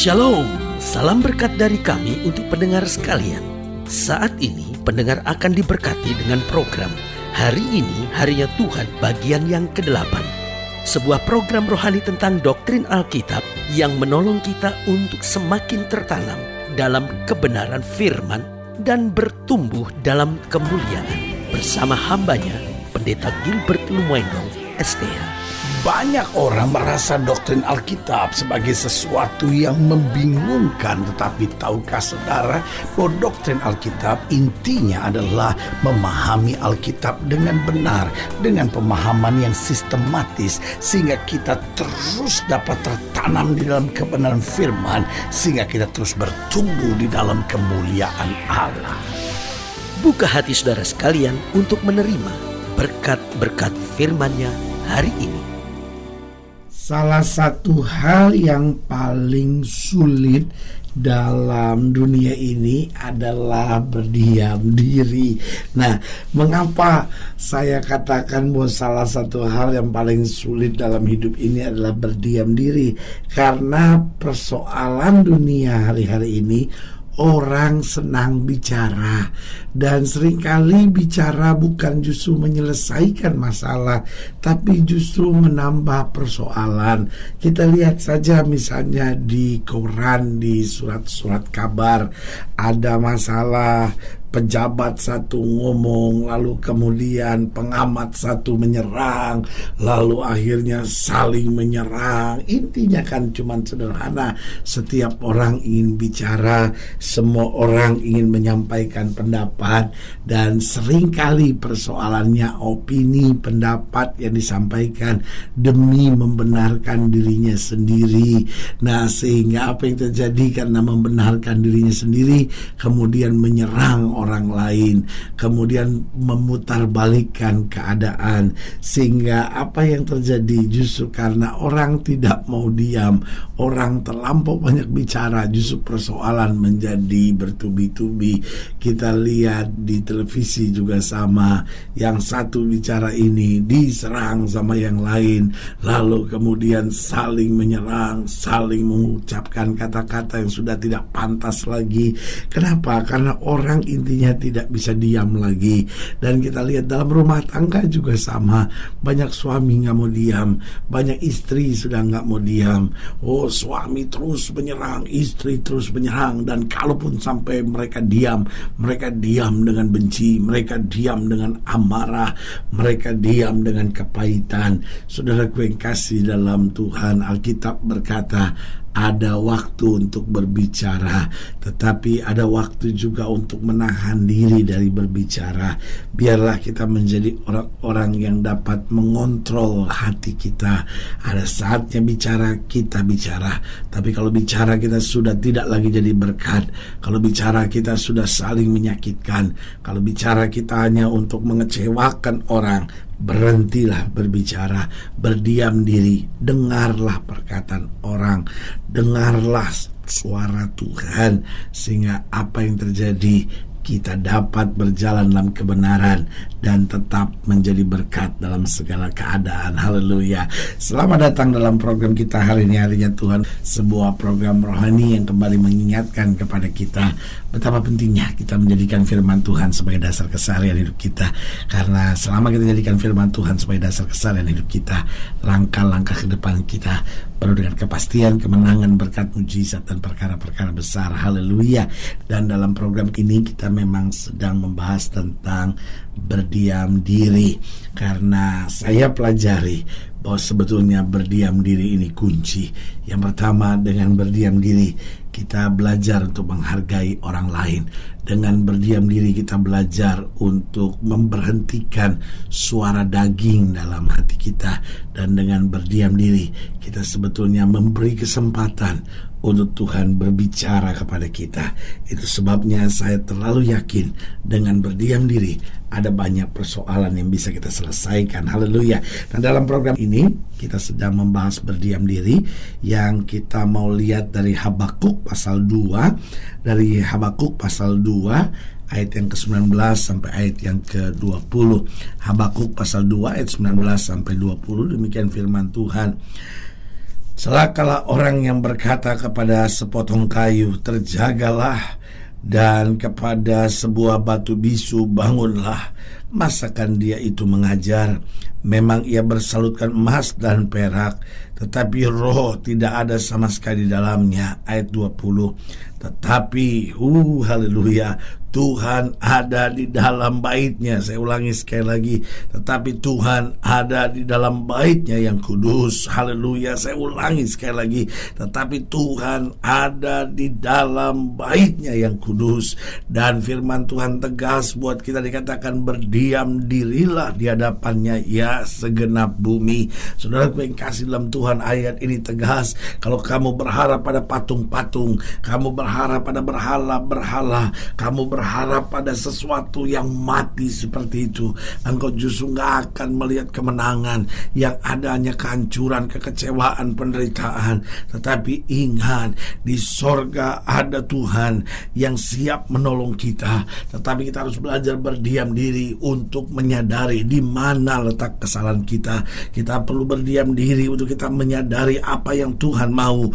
Shalom, salam berkat dari kami untuk pendengar sekalian. Saat ini pendengar akan diberkati dengan program Hari Ini Harinya Tuhan bagian yang ke-8. Sebuah program rohani tentang doktrin Alkitab yang menolong kita untuk semakin tertanam dalam kebenaran firman dan bertumbuh dalam kemuliaan. Bersama hambanya, Pendeta Gilbert Lumwendong, STH. Banyak orang merasa doktrin Alkitab sebagai sesuatu yang membingungkan. Tetapi tahukah saudara bahwa doktrin Alkitab intinya adalah memahami Alkitab dengan benar, dengan pemahaman yang sistematis, sehingga kita terus dapat tertanam di dalam kebenaran firman, sehingga kita terus bertumbuh di dalam kemuliaan Allah. Buka hati saudara sekalian untuk menerima berkat-berkat firman-Nya hari ini. Salah satu hal yang paling sulit dalam dunia ini adalah berdiam diri. Nah, mengapa saya katakan bahwa salah satu hal yang paling sulit dalam hidup ini adalah berdiam diri? Karena persoalan dunia hari-hari ini, orang senang bicara, dan seringkali bicara bukan justru menyelesaikan masalah, tapi justru menambah persoalan. Kita lihat saja misalnya di koran, di surat-surat kabar, ada masalah, pejabat satu ngomong, lalu kemudian pengamat satu menyerang, lalu akhirnya saling menyerang. Intinya kan cuma sederhana, setiap orang ingin bicara, semua orang ingin menyampaikan pendapat, dan seringkali persoalannya opini, pendapat yang disampaikan demi membenarkan dirinya sendiri. Nah, sehingga apa yang terjadi karena membenarkan dirinya sendiri, kemudian menyerang orang lain, kemudian memutarbalikkan keadaan, sehingga apa yang terjadi justru karena orang tidak mau diam, orang terlampau banyak bicara, justru persoalan menjadi bertubi-tubi. Kita lihat di televisi juga sama, yang satu bicara ini diserang sama yang lain, lalu kemudian saling menyerang, saling mengucapkan kata-kata yang sudah tidak pantas lagi. Kenapa? Karena orang intinya tidak bisa diam lagi. Dan kita lihat dalam rumah tangga juga sama, banyak suami nggak mau diam, banyak istri sudah nggak mau diam. Oh, suami terus menyerang, istri terus menyerang, dan kalaupun sampai mereka diam dengan benci, mereka diam dengan amarah, mereka diam dengan kepahitan. Saudaraku yang kasih dalam Tuhan, Alkitab berkata, ada waktu untuk berbicara, tetapi ada waktu juga untuk menahan diri dari berbicara. Biarlah kita menjadi orang-orang yang dapat mengontrol hati kita. Ada saatnya bicara, kita bicara. Tapi kalau bicara kita sudah tidak lagi jadi berkat, kalau bicara kita sudah saling menyakitkan, kalau bicara kita hanya untuk mengecewakan orang, berhentilah berbicara, berdiam diri, dengarlah perkataan orang, dengarlah suara Tuhan, sehingga apa yang terjadi, kita dapat berjalan dalam kebenaran dan tetap menjadi berkat dalam segala keadaan. Haleluya. Selamat datang dalam program kita hari ini, Harinya Tuhan, sebuah program rohani yang kembali mengingatkan kepada kita betapa pentingnya kita menjadikan firman Tuhan sebagai dasar keseharian hidup kita. Karena selama kita jadikan firman Tuhan sebagai dasar keseharian hidup kita, langkah-langkah ke depan kita penuh dengan kepastian, kemenangan, berkat, mujizat, dan perkara-perkara besar. Haleluya. Dan dalam program ini kita memang sedang membahas tentang berdiam diri, karena saya pelajari bahwa sebetulnya berdiam diri ini kunci. Yang pertama, dengan berdiam diri kita belajar untuk menghargai orang lain. Dengan berdiam diri kita belajar untuk memberhentikan suara daging dalam hati kita. Dan dengan berdiam diri kita sebetulnya memberi kesempatan untuk Tuhan berbicara kepada kita. Itu sebabnya saya terlalu yakin dengan berdiam diri ada banyak persoalan yang bisa kita selesaikan. Haleluya. Nah, dalam program ini kita sedang membahas berdiam diri, yang kita mau lihat dari Habakuk pasal 2. Dari Habakuk pasal 2 ayat yang ke-19 sampai ayat yang ke-20. Habakuk pasal 2 ayat 19 sampai 20, demikian firman Tuhan. Celakalah orang yang berkata kepada sepotong kayu, terjagalah, dan kepada sebuah batu bisu, bangunlah. Masakan dia itu mengajar? Memang ia bersalutkan emas dan perak, tetapi roh tidak ada sama sekali di dalamnya. Ayat 20. Tetapi, haleluya, Tuhan ada di dalam bait-Nya. Saya ulangi sekali lagi, tetapi Tuhan ada di dalam bait-Nya yang kudus. Haleluya, saya ulangi sekali lagi, tetapi Tuhan ada di dalam bait-Nya yang kudus. Dan firman Tuhan tegas buat kita, dikatakan berdiam dirilah di hadapan-Nya ya segenap bumi. Saudaraku yang kasih dalam Tuhan, ayat ini tegas. Kalau kamu berharap pada patung-patung, kamu berharap pada berhala-berhala, kamu berharap pada sesuatu yang mati seperti itu, engkau justru gak akan melihat kemenangan. Yang adanya kehancuran, kekecewaan, penderitaan. Tetapi ingat, di sorga ada Tuhan yang siap menolong kita. Tetapi kita harus belajar berdiam diri untuk menyadari di mana letak kesalahan kita. Kita perlu berdiam diri untuk kita menyadari apa yang Tuhan mau.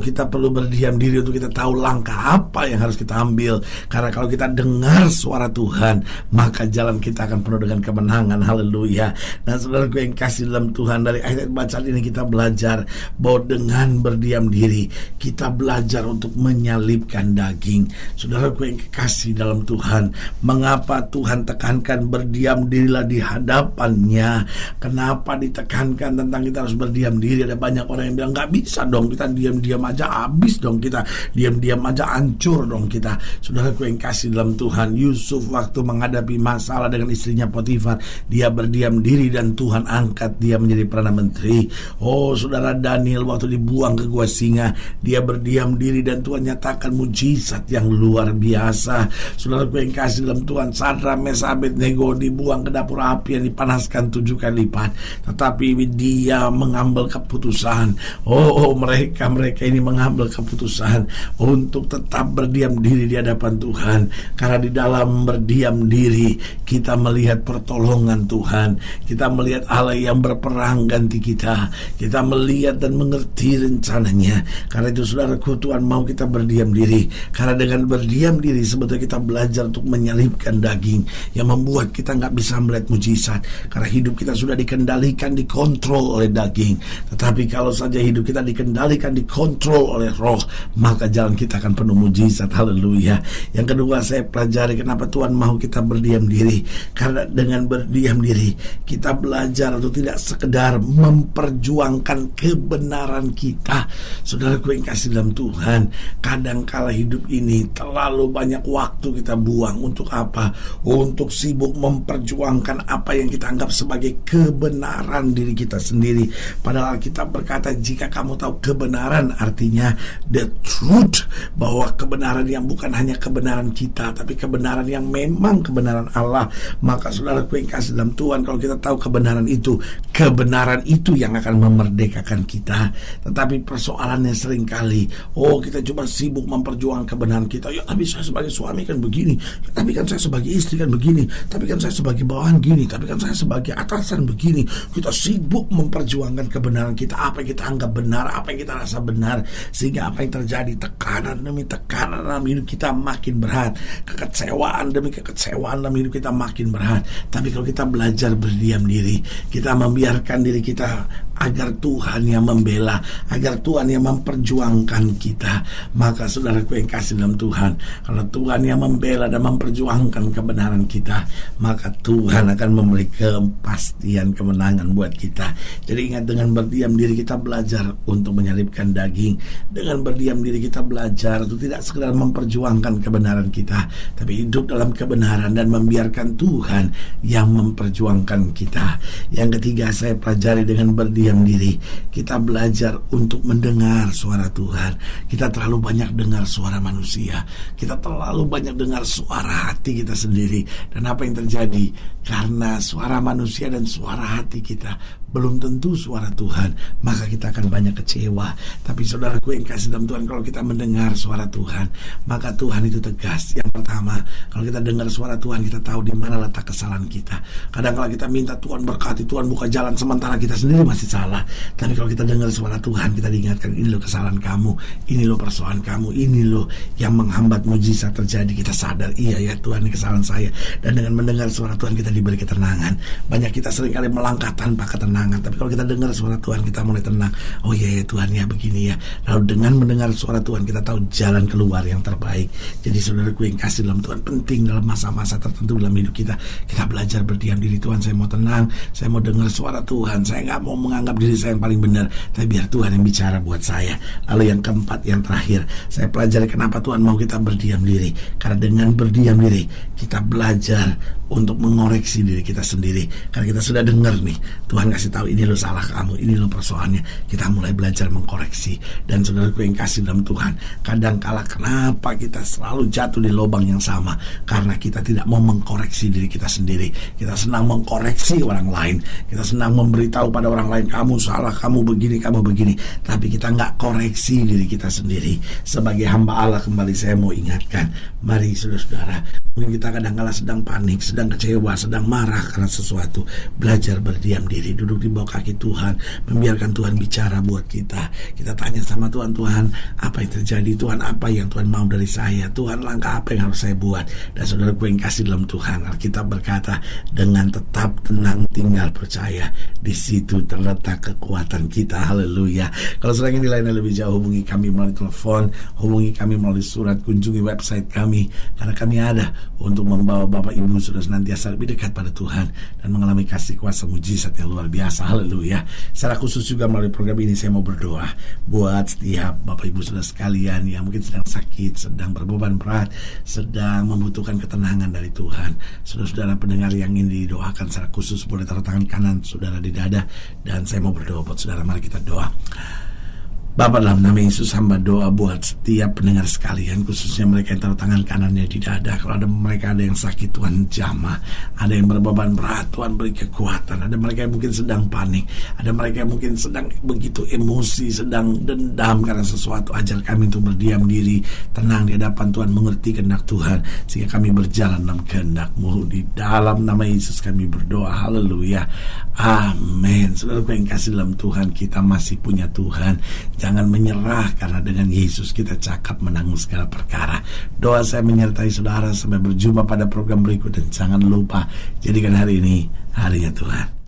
Kita perlu berdiam diri untuk kita tahu langkah apa yang harus kita ambil. Karena kalau kita dengar suara Tuhan, maka jalan kita akan penuh dengan kemenangan. Haleluya. Dan saudaraku yang kasih dalam Tuhan, dari ayat bacaan ini kita belajar bahwa dengan berdiam diri kita belajar untuk menyalibkan daging. Saudaraku yang kasih dalam Tuhan, mengapa Tuhan tekankan berdiam dirilah di hadapan-Nya? Kenapa ditekankan tentang kita harus berdiam diri? Ada banyak orang yang bilang, gak bisa dong kita diam-diam aja, habis dong kita diam-diam aja, hancur dong kita. Saudaraku yang kasih dalam Tuhan, Yusuf waktu menghadapi masalah dengan istrinya Potifar, dia berdiam diri dan Tuhan angkat dia menjadi Perdana Menteri. Saudara Daniel waktu dibuang ke gua singa, dia berdiam diri dan Tuhan nyatakan mujizat yang luar biasa. Saudaraku yang kasih dalam Tuhan, Sadrak, Mesak, Abednego dibuang ke dapur api yang dipanaskan 7 kali lipat, tetapi dia mengambil keputusan. Mereka ini mengambil keputusan untuk tetap berdiam diri di hadapan Tuhan. Karena di dalam berdiam diri kita melihat pertolongan Tuhan, kita melihat Allah yang berperang ganti kita, kita melihat dan mengerti rencananya. Karena itu saudaraku, Tuhan mau kita berdiam diri. Karena dengan berdiam diri sebetulnya kita belajar untuk menyalibkan daging yang membuat kita gak bisa melihat mujizat. Karena hidup kita sudah dikendalikan, dikontrol oleh daging. Tetapi kalau saja hidup kita dikendalikan, dikontrol oleh roh, maka jalan kita akan penuh mujizat. Haleluya. Yang kedua, saya pelajari kenapa Tuhan mau kita berdiam diri. Karena dengan berdiam diri kita belajar untuk tidak sekedar memperjuangkan kebenaran kita. Saudaraku yang kasih dalam Tuhan, kadangkala hidup ini terlalu banyak waktu kita buang untuk apa? Untuk sibuk memperjuangkan apa yang kita anggap sebagai kebenaran diri kita sendiri. Padahal kita berkata, jika kamu tahu kebenaran, artinya the truth, bahwa kebenaran yang bukan hanya kebenaran kita, tapi kebenaran yang memang kebenaran Allah. Maka saudaraku yang kasih dalam Tuhan, kalau kita tahu kebenaran itu yang akan memerdekakan kita. Tetapi persoalannya seringkali, kita cuma sibuk memperjuangkan kebenaran kita. Ya, tapi saya sebagai suami kan begini, tapi kan saya sebagai istri kan begini, tapi kan saya sebagai bawahan gini, tapi kan saya sebagai atasan begini. Kita sibuk memperjuangkan kebenaran kita, apa yang kita anggap benar, apa yang kita rasa benar, sehingga apa yang terjadi, tekanan demi tekanan dalam hidup kita makin berat, kekecewaan demi kekecewaan dalam hidup kita makin berat. Tapi kalau kita belajar berdiam diri, kita membiarkan diri kita agar Tuhan yang membela, agar Tuhan yang memperjuangkan kita, maka saudaraku yang kasih dalam Tuhan, kalau Tuhan yang membela dan memperjuangkan kebenaran kita, maka Tuhan akan memberi kepastian kemenangan buat kita. Jadi ingat, dengan berdiam diri kita belajar untuk menyalibkan daging. Dengan berdiam diri kita belajar untuk tidak sekedar memperjuangkan kebenaran kita, tapi hidup dalam kebenaran dan membiarkan Tuhan yang memperjuangkan kita. Yang ketiga, saya pelajari dengan berdiam diri, kita belajar untuk mendengar suara Tuhan. Kita terlalu banyak dengar suara manusia, kita terlalu banyak dengar suara hati kita sendiri. Dan apa yang terjadi? Karena suara manusia dan suara hati kita belum tentu suara Tuhan, maka kita akan banyak kecewa. Tapi saudaraku yang kasih dalam Tuhan, kalau kita mendengar suara Tuhan, maka Tuhan itu tegas. Yang pertama, kalau kita dengar suara Tuhan, kita tahu di mana letak kesalahan kita. Kadang kalau kita minta Tuhan berkati, Tuhan buka jalan, sementara kita sendiri masih salah. Tapi kalau kita dengar suara Tuhan, kita diingatkan, ini loh kesalahan kamu, ini loh persoalan kamu, ini loh yang menghambat mujizat terjadi. Kita sadar, iya ya Tuhan, ini kesalahan saya. Dan dengan mendengar suara Tuhan, kita diberi ketenangan. Banyak kita seringkali melangkah tanpa ketenangan, tapi kalau kita dengar suara Tuhan, kita mulai tenang. Oh iya ya Tuhan, ya begini ya. Lalu dengan mendengar suara Tuhan, kita tahu jalan keluar yang terbaik. Jadi saudaraku yang kasih dalam Tuhan, penting dalam masa-masa tertentu dalam hidup kita, kita belajar berdiam diri. Tuhan, saya mau tenang, saya mau dengar suara Tuhan, saya gak mau menganggap diri saya yang paling benar, tapi biar Tuhan yang bicara buat saya. Lalu yang keempat, yang terakhir, saya pelajari kenapa Tuhan mau kita berdiam diri. Karena dengan berdiam diri, kita belajar untuk mengoreksi diri kita sendiri. Karena kita sudah dengar nih, Tuhan kasih tahu, ini lo salah kamu, ini lo persoalannya. Kita mulai belajar mengkoreksi. Dan saudaraku yang kasih dalam Tuhan, kadang kala kenapa kita selalu jatuh di lubang yang sama? Karena kita tidak mau mengkoreksi diri kita sendiri. Kita senang mengkoreksi orang lain, kita senang memberitahu pada orang lain, kamu salah, kamu begini, kamu begini. Tapi kita nggak koreksi diri kita sendiri. Sebagai hamba Allah, kembali saya mau ingatkan, mari saudara-saudara, mungkin kita kadang-kala sedang panik, sedang kecewa, sedang marah karena sesuatu, belajar berdiam diri, duduk di bawah kaki Tuhan, membiarkan Tuhan bicara buat kita. Kita tanya sama Tuhan, Tuhan, apa yang terjadi? Tuhan, apa yang Tuhan mau dari saya? Tuhan, langkah apa yang harus saya buat? Dan saudaraku yang kasih dalam Tuhan, Alkitab berkata, dengan tetap tenang tinggal percaya, di situ terletak kekuatan kita. Haleluya. Kalau sedang ini lainnya lebih jauh, hubungi kami melalui telepon, hubungi kami melalui surat, kunjungi website kami, karena kami ada untuk membawa Bapak Ibu sudah senantiasa lebih dekat pada Tuhan dan mengalami kasih kuasa mujizat yang luar biasa. Haleluya. Secara khusus juga melalui program ini saya mau berdoa buat setiap Bapak Ibu saudara sekalian yang mungkin sedang sakit, sedang berbeban berat, sedang membutuhkan ketenangan dari Tuhan. Saudara-saudara pendengar yang ingin didoakan secara khusus, boleh taruh tangan kanan saudara di dada, dan saya mau berdoa buat saudara. Mari kita doa. Bapa, dalam nama Yesus, hamba doa buat setiap pendengar sekalian, khususnya mereka yang taruh tangan kanannya di dada. Kalau ada mereka ada yang sakit, Tuhan jamah. Ada yang berbeban berat, Tuhan beri kekuatan. Ada mereka yang mungkin sedang panik, ada mereka yang mungkin sedang begitu emosi, sedang dendam karena sesuatu. Ajar kami untuk berdiam diri, tenang di hadapan Tuhan, mengerti kehendak Tuhan, sehingga kami berjalan dalam kehendak-Mu. Di dalam nama Yesus kami berdoa. Haleluya. Amin. Saudara yang kasih dalam Tuhan, kita masih punya Tuhan. Jangan menyerah, karena dengan Yesus kita cakap menanggung segala perkara. Doa saya menyertai saudara sampai berjumpa pada program berikut. Dan jangan lupa, jadikan hari ini harinya Tuhan.